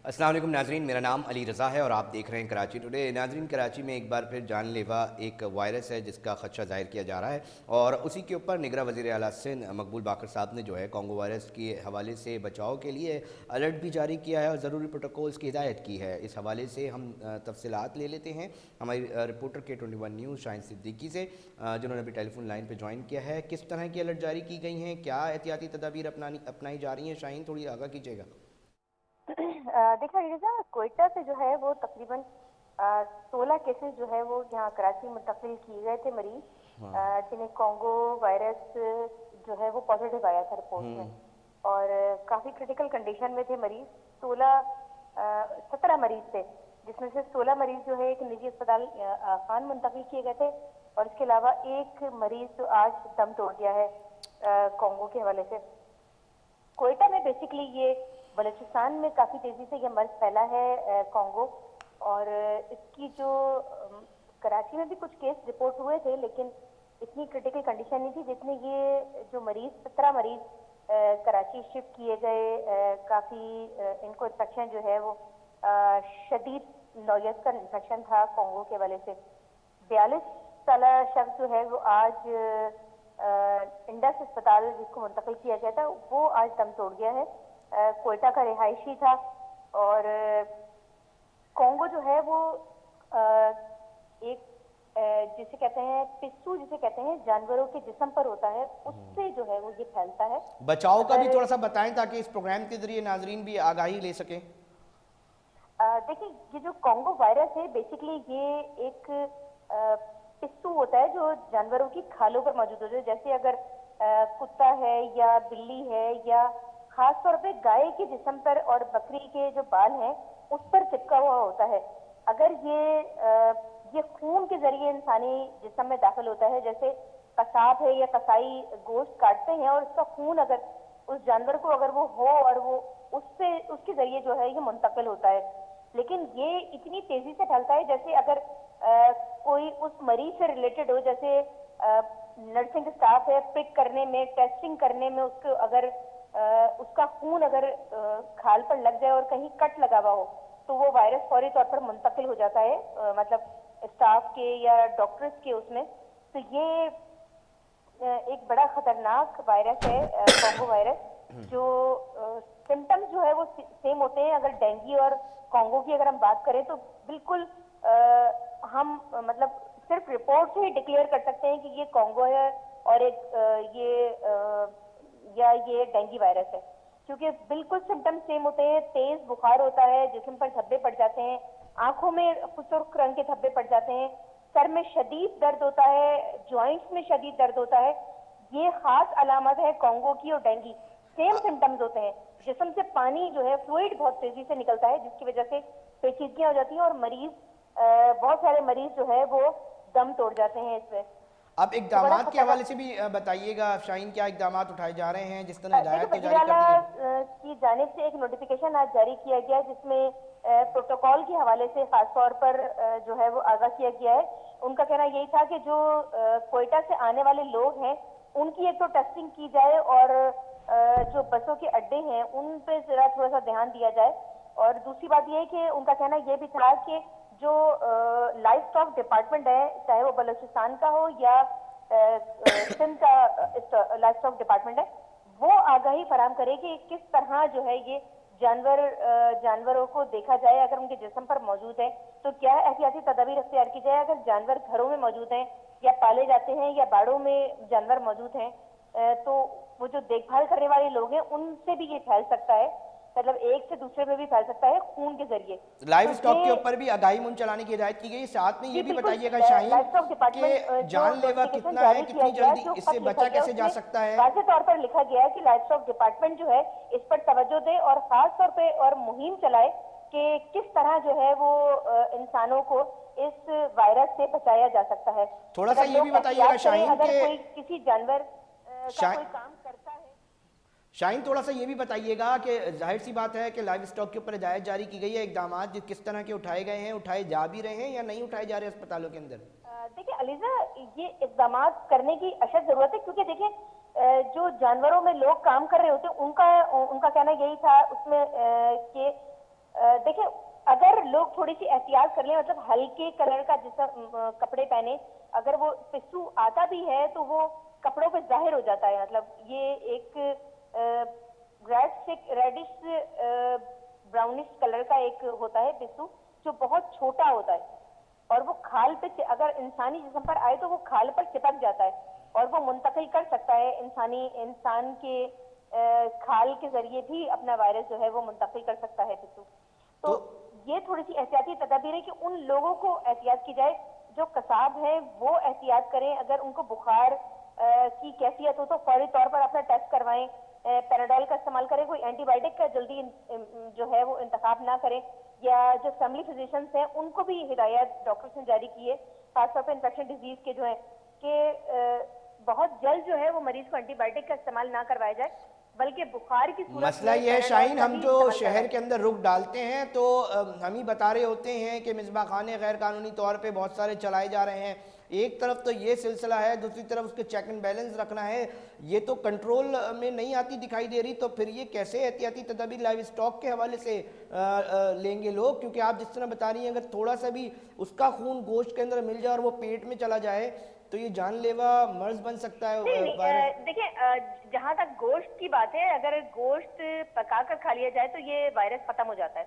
अस्सलाम वालेकुम नाजरीन, मेरा नाम अली रज़ा है और आप देख रहे हैं कराची टुडे। नाजरीन, कराची में एक बार फिर जानलेवा एक वायरस है जिसका ख़दशा ज़ाहिर किया जा रहा है और उसी के ऊपर निगरां वज़ीर आला सिंध मकबूल बाकर साहब ने जो है कॉन्गो वायरस के हवाले से बचाव के लिए अलर्ट भी जारी किया है और ज़रूरी प्रोटोकॉल्स की हिदायत की है। इस हवाले से हम तफसीलात ले लेते हैं हमारी reporter K21 news Shaheen Siddiqui से, जिन्होंने अभी टेलीफोन लाइन पर ज्वाइन किया है। किस तरह की अलर्ट जारी की गई हैं, क्या एहतियाती तदाबीर अपनाई जा रही हैं? शाहीन, थोड़ी आगाह कीजिएगा। देखा रिजा, कोयटा से जो है वो तकरीबन 16 केसेस जो है वो यहाँ कराची मुंतकिल किए गए थे मरीज, जिन्हें कॉन्गो वायरस जो है वो पॉजिटिव आया था रिपोर्ट में, और काफ़ी क्रिटिकल कंडीशन में थे मरीज। 17 मरीज थे, जिसमें से 16 मरीज जो है एक निजी अस्पताल खान मुंतकिल किए गए थे, और इसके अलावा एक मरीज जो आज दम तोड़ गया है कॉन्गो के हवाले से। कोयटा में बेसिकली ये बलूचिस्तान में काफ़ी तेज़ी से ये मर्ज फैला है कॉन्गो, और इसकी जो कराची में भी कुछ केस रिपोर्ट हुए थे, लेकिन इतनी क्रिटिकल कंडीशन नहीं थी जितने ये जो मरीज 17 मरीज कराची शिफ्ट किए गए। काफ़ी इनको इन्फेक्शन जो है वो शदीद नौयत का इन्फेक्शन था कॉन्गो के हवाले से। 42 साल शख्स जो है वो आज इंडस अस्पताल जिसको मुंतकिल किया गया था वो आज दम तोड़ गया है। कोयटा का रिहायशी था, और कॉन्गो जो है वो एक जिसे कहते हैं पिस्सू, जिसे कहते हैं जानवरों के जिस्म पर होता है, उससे जो है वो ये फैलता है। बचाव का भी थोड़ा सा बताएं ताकि इस प्रोग्राम के जरिए नाजरीन भी आगाही ले सकें। देखिए, ये जो कॉन्गो वायरस है बेसिकली ये एक पिस्सू होता है जो जानवरों की खालों पर मौजूद होता है। जैसे अगर कुत्ता है या बिल्ली है या खास तौर पे गाय के जिस्म पर और बकरी के जो बाल हैं उस पर चिपका हुआ होता है। अगर ये खून के जरिए इंसानी जिस्म में दाखिल होता है, जैसे कसाब है या कसाई गोश्त काटते हैं और उसका खून अगर उस जानवर को अगर वो हो और वो उससे उसके जरिए जो है ये मुंतकिल होता है। लेकिन ये इतनी तेजी से फैलता है जैसे अगर कोई उस मरीज से रिलेटेड हो, जैसे नर्सिंग स्टाफ है, पिक करने में, टेस्टिंग करने में, उसको अगर उसका खून अगर खाल पर लग जाए और कहीं कट लगा हुआ हो तो वो वायरस फौरी तौर पर मुंतकिल हो जाता है, मतलब स्टाफ के या डॉक्टर्स के उसमें। तो ये एक बड़ा खतरनाक वायरस है कॉन्गो वायरस, जो सिम्टम्स जो है वो सेम होते हैं। अगर डेंगू और कॉन्गो की अगर हम बात करें तो बिल्कुल हम मतलब सिर्फ रिपोर्ट से ही डिक्लेयर कर सकते हैं कि ये कॉन्गो है और एक ये डेंगू वायरस है, क्योंकि बिल्कुल सिम्टम्स सेम होते हैं। तेज बुखार होता है, जिस्म पर धब्बे पड़ जाते हैं, आंखों में सुर्ख रंग के धब्बे पड़ जाते हैं, सर में शदीद दर्द होता है, जॉइंट्स में शदीद दर्द होता है। ये खास अलामत है कॉन्गो की, और डेंगू सेम सिम्टम्स होते हैं। जिस्म से पानी जो है फ्लूइड बहुत तेजी से निकलता है, जिसकी वजह से पेचीदगियां हो जाती हैं और मरीज बहुत सारे मरीज जो है वो दम तोड़ जाते हैं इसमें। अब इक़दामात के हवाले से भी बताइएगा शाहीन, क्या इक़दामात उठाए जा रहे हैं जिस तरह हिदायत जारी कर दी गई? की जानिब से एक नोटिफिकेशन आज जारी किया गया है जिसमें प्रोटोकॉल के हवाले से खास तौर पर जो है वो आगाह किया गया है। उनका कहना यही था कि जो कोयटा से आने वाले लोग हैं उनकी एक तो टेस्टिंग की जाए, और जो बसों के अड्डे हैं उन पे जरा थोड़ा सा ध्यान दिया जाए। और दूसरी बात यह है कि उनका कहना यह भी था कि जो लाइफ स्टॉक डिपार्टमेंट है, चाहे वो बलूचिस्तान का हो या सिंध का लाइफ स्टॉक डिपार्टमेंट है, वो आगाही फराहम करे कि किस तरह जो है ये जानवरों को देखा जाए। अगर उनके जिस्म पर मौजूद है तो क्या एहतियाती तदाबीर अख्तियार की जाए। अगर जानवर घरों में मौजूद हैं या पाले जाते हैं या बाड़ों में जानवर मौजूद हैं, तो वो जो देखभाल करने वाले लोग हैं उनसे भी ये फैल सकता है, मतलब एक से दूसरे में भी फैल सकता है खून के जरिए। लाइव स्टॉक के ऊपर भी आगाही मुंद चलाने की हिदायत की गई। साथ में ये भी बताइएगा शाहीन कि जानलेवा कितना है, कितनी जल्दी इससे बचा कैसे जा सकता है? वाज़ेह तौर पर लिखा गया है कि लाइफ स्टॉक डिपार्टमेंट जो है इस पर तवज्जो दे और खास तौर पे और मुहिम चलाए कि किस तरह जो है वो इंसानों को इस वायरस से बचाया जा सकता है। थोड़ा सा ये भी बताइएगा शाहीन, अगर कोई किसी जानवर का कोई काम करता है। शाहीन, थोड़ा सा ये भी बताइएगा कि जाहिर सी बात है कि लाइव स्टॉक के ऊपर हिदायत जारी की गई है, इक़दामात किस तरह के उठाए गए हैं, उठाए जा भी रहे हैं या नहीं उठाए जा रहे अस्पतालों के अंदर? देखिए अलीजा, ये इक़दामात करने की अशद ज़रूरत है, क्योंकि देखिए जो जानवरों में लोग काम कर रहे होते हैं उनका कहना यही था उसमें कि देखिए, अगर लोग थोड़ी सी एहतियात कर लें, मतलब हल्के कलर का कपड़े पहने, अगर वो पिस्सू आता भी है तो वो कपड़ों पे जाहिर हो जाता है। मतलब ये एक रेडिश ब्राउनिश कलर का एक होता है पिस्सू, जो बहुत छोटा होता है और वो खाल पे अगर इंसानी जिस्म पर आए तो वो खाल पर चिपक जाता है और वो मुंतकिल कर सकता है, इंसान के खाल के जरिए भी अपना वायरस जो है वो मुंतकिल कर सकता है पिस्सू। तो तो ये थोड़ी सी एहतियाती तदाबीर है कि उन लोगों को एहतियात की जाए जो कसाब हैं, वो एहतियात करें। अगर उनको बुखार की कैफियत हो तो फौरी तौर पर अपना टेस्ट करवाएं, पैराडॉल का इस्तेमाल करें, कोई एंटीबायोटिक का जल्दी जो है वो इंतखाब ना करें, या जो फैमिली फिजिशियंस हैं उनको भी हिदायत डॉक्टर्स ने जारी की है, खासतौर पर इन्फेक्शन डिजीज के जो है कि बहुत जल्द जो है वो मरीज को एंटीबायोटिक का इस्तेमाल ना करवाया जाए, बल्कि बुखार की सूरत मसला में ये है पैराडॉल शाहीन, का हम ही जो इस्तेमाल शहर करवाएं। के अंदर रुख डालते हैं तो हम ही बता रहे होते हैं कि मिसबा खाने गैर कानूनी तौर पे बहुत सारे चलाए जा रहे हैं। एक तरफ तो ये सिलसिला है, दूसरी तरफ उसके चेक एंड बैलेंस रखना है, ये तो कंट्रोल में नहीं आती दिखाई दे रही। तो फिर ये कैसे एहतियाती तदाबीर लाइव स्टॉक के हवाले से लेंगे लोग? क्योंकि आप जिस तरह बता रही हैं, अगर थोड़ा सा भी उसका खून गोश्त के अंदर मिल जाए और वो पेट में चला जाए तो ये जानलेवा मर्ज बन सकता है नहीं नहीं, वायरस। देखिए, जहां तक गोश्त की बात है, अगर गोश्त पका कर खा लिया जाए तो ये वायरस खत्म हो जाता है,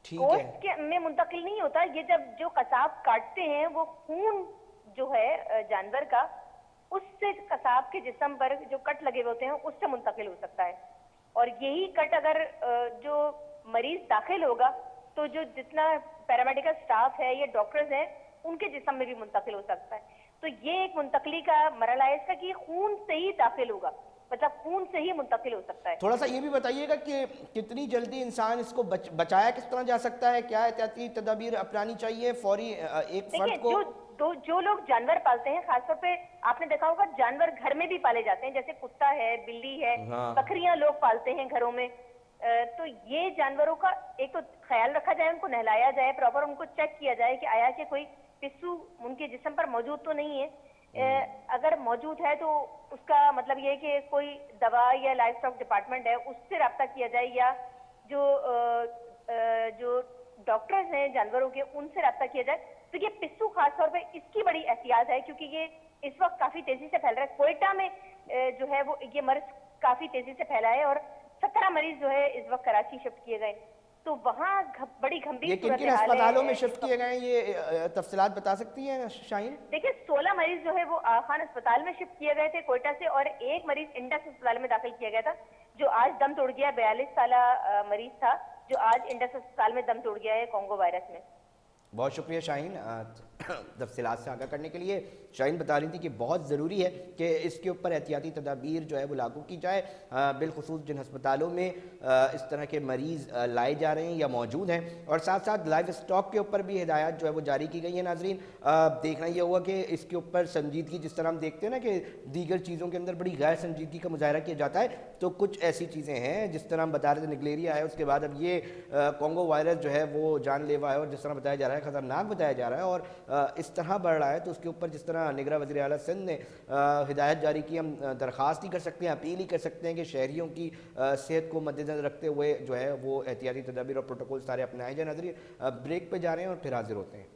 ठीक है। गोश्त के में मुंतकिल नहीं होता। ये जब जो कसाब काटते हैं वो खून जो है जानवर का, उससे कसाब के जिस्म पर जो कट लगे हुए होते हैं उससे मुंतकिल हो सकता है। और यही कट अगर जो मरीज दाखिल होगा तो जो जितना पैरामेडिकल स्टाफ है या डॉक्टर्स हैं उनके जिस्म में भी मुंतकिल हो सकता है। तो ये एक मुंतकली का मरला है इसका कि खून से ही दाखिल होगा, मतलब खून से ही मुंतकिल हो सकता है। थोड़ा सा ये भी बताइएगा कि कितनी जल्दी इंसान इसको बचाया किस तरह जा सकता है, क्या एहतियाती तदाबीर अपनानी चाहिए फौरी एक देखिए, फर्द को? जो लोग जानवर पालते हैं, खासतौर पे आपने देखा होगा जानवर घर में भी पाले जाते हैं, जैसे कुत्ता है, बिल्ली है, हाँ। बकरियां लोग पालते हैं घरों में। तो ये जानवरों का एक तो ख्याल रखा जाए, उनको नहलाया जाए प्रॉपर, उनको चेक किया जाए कि आया कि कोई पिस्सू उनके जिस्म पर मौजूद तो नहीं है। अगर मौजूद है तो उसका मतलब ये है कि कोई दवा या लाइफ स्टॉक डिपार्टमेंट है उससे रब्ता किया जाए, या जो डॉक्टर्स हैं जानवरों के उनसे रब्ता किया जाए। तो ये पिस्सू खास तौर पे इसकी बड़ी एहतियात है, क्योंकि ये इस वक्त काफी तेजी से फैल रहा है। कोयटा में जो है वो ये मर्ज काफी तेजी से फैला है और 17 मरीज जो है इस वक्त कराची शिफ्ट किए गए। तो वहाँ बड़ी ये गंभीर किन सूरत किन हाल अस्पतालों में है शिफ्ट किए गए हैं, ये तफसीलात बता सकती हैं शाहीन? देखिए, 16 मरीज जो है वो खान अस्पताल में शिफ्ट किए गए थे कोयटा से, और एक मरीज इंडस अस्पताल में दाखिल किया गया था जो आज दम तोड़ गया। 42 साल मरीज था जो आज इंडस अस्पताल में दम तोड़ गया है कोंगो वायरस में। बहुत शुक्रिया शाहीन तफसीलात से आगाह करने के लिए। शाहीन बता रही थी कि बहुत ज़रूरी है कि इसके ऊपर एहतियाती तदाबीर जो है वो लागू की जाए, बिलखुसूस जिन अस्पतालों में इस तरह के मरीज़ लाए जा रहे हैं या मौजूद हैं, और साथ साथ लाइफ स्टॉक के ऊपर भी हिदायत जो है वो जारी की गई है। नाजरीन, देखना ये हुआ कि इसके ऊपर संजीदगी, जिस तरह हम देखते हैं ना कि दीगर चीज़ों के अंदर बड़ी गैर संजीदगी का मुजाहरा किया जाता है, तो कुछ ऐसी चीज़ें हैं जिस तरह हम बता रहे थे निगलेरिया है, उसके बाद अब ये कोंगो वायरस जो है वो जानलेवा है और जिस तरह बताया जा रहा है ख़तरनाक बताया जा रहा है, और इस तरह बढ़ रहा है। तो उसके ऊपर जिस तरह निगरान वज़ीर आला सिंध ने हिदायत जारी की, हम दरख्वास्त ही कर सकते हैं, अपील ही कर सकते हैं कि शहरियों की सेहत को मद्देनजर रखते हुए जो है वो एहतियाती तदाबीर और प्रोटोकॉल सारे अपनाए जाए। नजरिए ब्रेक पे जा रहे हैं और फिर हाजिर होते हैं।